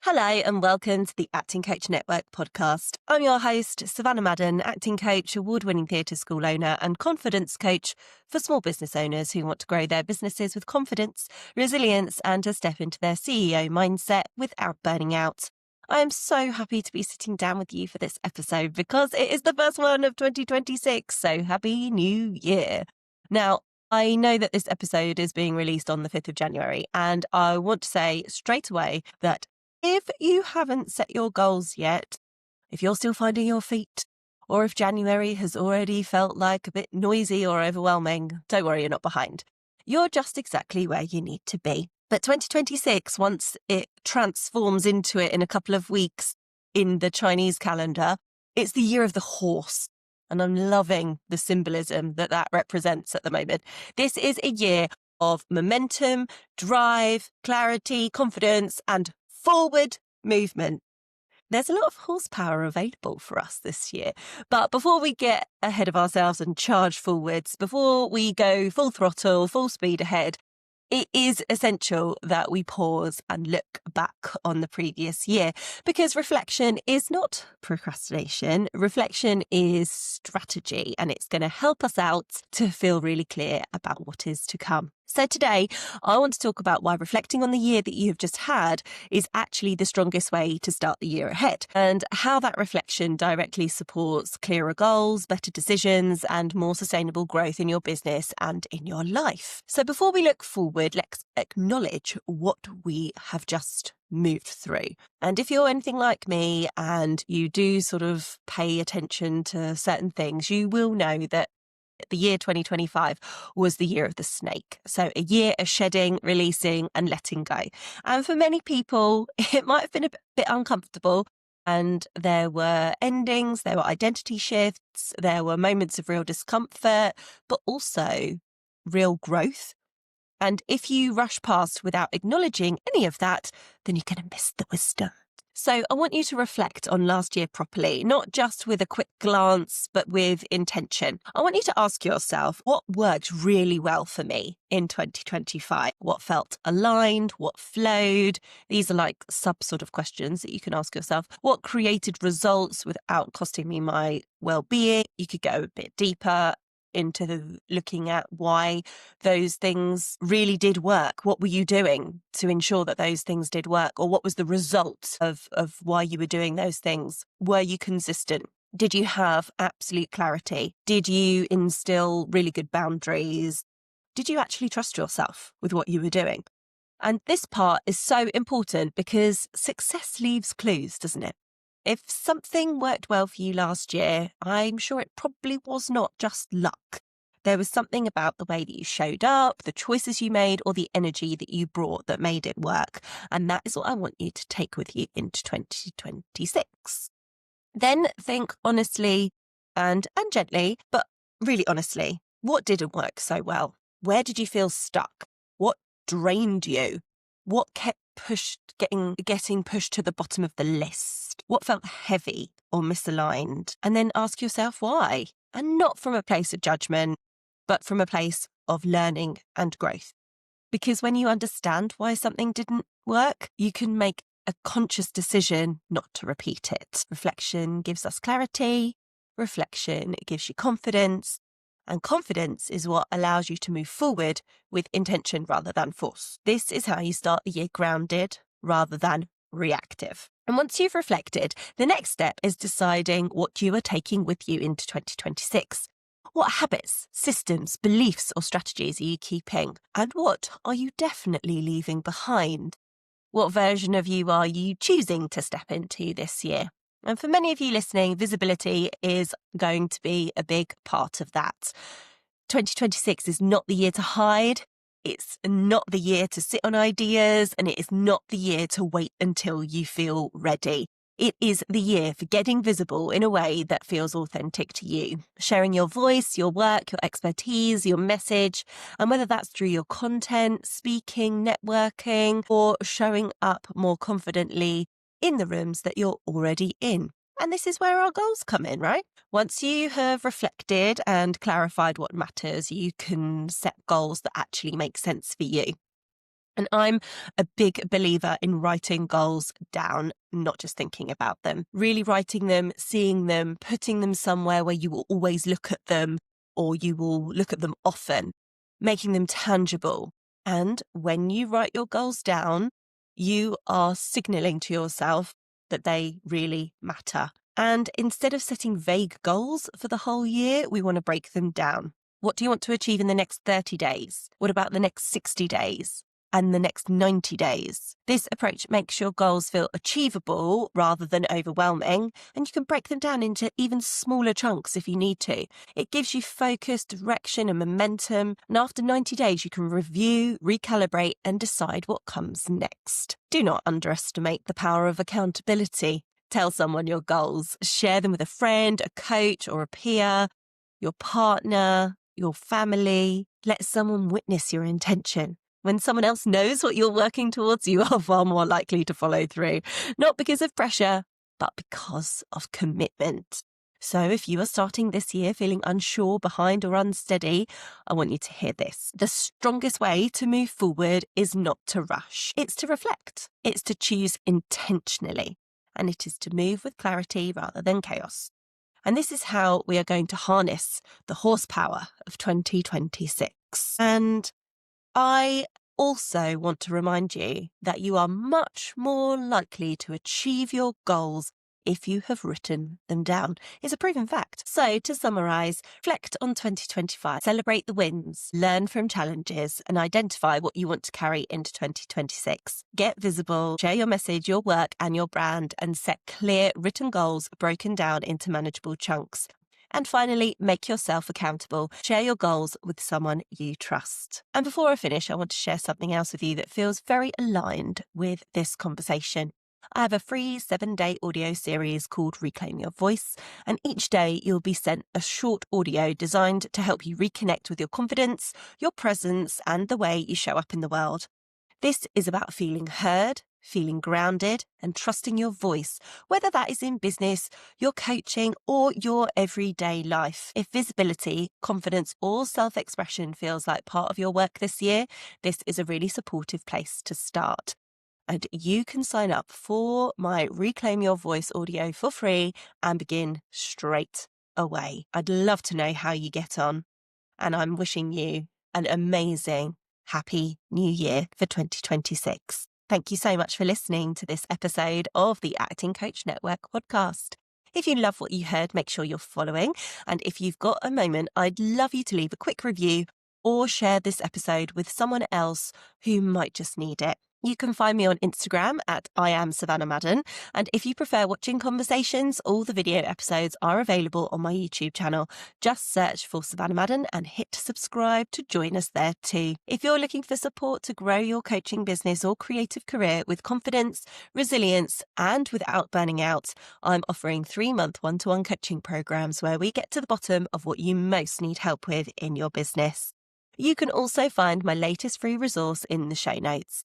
Hello and welcome to the Acting Coach Network podcast. I'm your host, Savanna Madden, acting coach, award-winning theatre school owner and confidence coach for small business owners who want to grow their businesses with confidence, resilience and to step into their CEO mindset without burning out. I am so happy to be sitting down with you for this episode because it is the first one of 2026, so happy new year. Now, I know that this episode is being released on the 5th of January and I want to say straight away that if you haven't set your goals yet, if you're still finding your feet, or if January has already felt like a bit noisy or overwhelming, don't worry, you're not behind. You're just exactly where you need to be. But 2026, once it transforms into it in a couple of weeks in the Chinese calendar, it's the year of the horse. And I'm loving the symbolism that represents at the moment. This is a year of momentum, drive, clarity, confidence, and forward movement. There's a lot of horsepower available for us this year. But before we get ahead of ourselves and charge forwards, before we go full throttle, full speed ahead, it is essential that we pause and look back on the previous year because reflection is not procrastination. Reflection is strategy and it's going to help us out to feel really clear about what is to come. So today, I want to talk about why reflecting on the year that you've just had is actually the strongest way to start the year ahead and how that reflection directly supports clearer goals, better decisions, and more sustainable growth in your business and in your life. So before we look forward, let's acknowledge what we have just moved through. And if you're anything like me and you do sort of pay attention to certain things, you will know that the year 2025 was the year of the snake. So a year of shedding, releasing and letting go. And for many people, it might have been a bit uncomfortable. And there were endings, there were identity shifts, there were moments of real discomfort, but also real growth. And if you rush past without acknowledging any of that, then you're going to miss the wisdom. So I want you to reflect on last year properly, not just with a quick glance, but with intention. I want you to ask yourself, what worked really well for me in 2025? What felt aligned? What flowed? These are like sub sort of questions that you can ask yourself. What created results without costing me my well-being? You could go a bit deeper into looking at why those things really did work. What were you doing to ensure that those things did work? Or what was the result of why you were doing those things? Were you consistent? Did you have absolute clarity? Did you instill really good boundaries? Did you actually trust yourself with what you were doing? And this part is so important because success leaves clues, doesn't it? If something worked well for you last year, I'm sure it probably was not just luck. There was something about the way that you showed up, the choices you made, or the energy that you brought that made it work. And that is what I want you to take with you into 2026. Then think honestly and gently, but really honestly, what didn't work so well? Where did you feel stuck? What drained you? What kept getting pushed to the bottom of the list? What felt heavy or misaligned? And then ask yourself why. And not from a place of judgment, but from a place of learning and growth. Because when you understand why something didn't work, you can make a conscious decision not to repeat it. Reflection gives us clarity. Reflection gives you confidence. And confidence is what allows you to move forward with intention rather than force. This is how you start the year grounded rather than reactive. And once you've reflected, the next step is deciding what you are taking with you into 2026. What habits, systems, beliefs or strategies are you keeping? And what are you definitely leaving behind? What version of you are you choosing to step into this year? And for many of you listening, visibility is going to be a big part of that. 2026 is not the year to hide. It's not the year to sit on ideas, and it is not the year to wait until you feel ready. It is the year for getting visible in a way that feels authentic to you, sharing your voice, your work, your expertise, your message, and whether that's through your content, speaking, networking, or showing up more confidently in the rooms that you're already in. And this is where our goals come in, right? Once you have reflected and clarified what matters, you can set goals that actually make sense for you. And I'm a big believer in writing goals down, not just thinking about them. Really writing them, seeing them, putting them somewhere where you will always look at them, or you will look at them often, making them tangible. And when you write your goals down, you are signaling to yourself that they really matter. And instead of setting vague goals for the whole year, we want to break them down. What do you want to achieve in the next 30 days? What about the next 60 days? And the next 90 days. This approach makes your goals feel achievable rather than overwhelming, and you can break them down into even smaller chunks if you need to. It gives you focus, direction, and momentum, and after 90 days, you can review, recalibrate, and decide what comes next. Do not underestimate the power of accountability. Tell someone your goals, share them with a friend, a coach, or a peer, your partner, your family. Let someone witness your intention. When someone else knows what you're working towards, you are far more likely to follow through, not because of pressure, but because of commitment. So if you are starting this year feeling unsure, behind, or unsteady, I want you to hear this. The strongest way to move forward is not to rush. It's to reflect. It's to choose intentionally. And it is to move with clarity rather than chaos. And this is how we are going to harness the horsepower of 2026. And I also want to remind you that you are much more likely to achieve your goals if you have written them down. It's a proven fact. So to summarise, reflect on 2025, celebrate the wins, learn from challenges, and identify what you want to carry into 2026. Get visible, share your message, your work, and your brand, and set clear written goals broken down into manageable chunks. And finally, make yourself accountable. Share your goals with someone you trust. And before I finish, I want to share something else with you that feels very aligned with this conversation. I have a free 7-day audio series called Reclaim Your Voice, and each day you'll be sent a short audio designed to help you reconnect with your confidence, your presence, and the way you show up in the world. This is about feeling heard, feeling grounded, and trusting your voice, whether that is in business, your coaching, or your everyday life. If visibility, confidence, or self-expression feels like part of your work this year, this is a really supportive place to start. And you can sign up for my Reclaim Your Voice audio for free and begin straight away. I'd love to know how you get on. And I'm wishing you an amazing, happy new year for 2026. Thank you so much for listening to this episode of the Acting Coach Network podcast. If you love what you heard, make sure you're following. And if you've got a moment, I'd love you to leave a quick review or share this episode with someone else who might just need it. You can find me on Instagram at I am Savanna Madden. And if you prefer watching conversations, all the video episodes are available on my YouTube channel. Just search for Savanna Madden and hit subscribe to join us there too. If you're looking for support to grow your coaching business or creative career with confidence, resilience, and without burning out, I'm offering 3-month one-to-one coaching programs where we get to the bottom of what you most need help with in your business. You can also find my latest free resource in the show notes.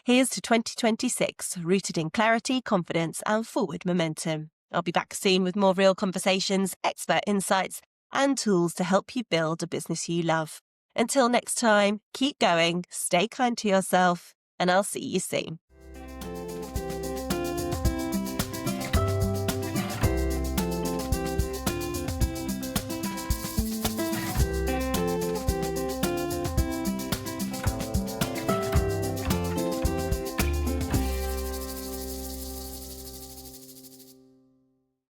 Here's to 2026, rooted in clarity, confidence, and forward momentum. I'll be back soon with more real conversations, expert insights, and tools to help you build a business you love. Until next time, keep going, stay kind to yourself, and I'll see you soon.